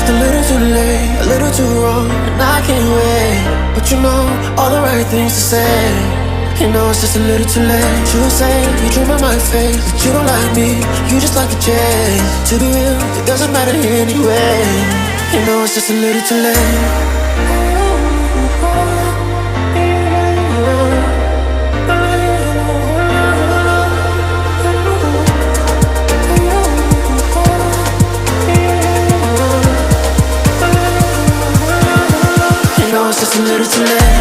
just a little too late, a little too wrong, and I can't wait. But you know all the right things to say. You know it's just a little too late. You say you dream of my face, but you don't like me, you just like the chase. To be real, it doesn't matter anyway. You know it's just a little too late. It's just a little too late.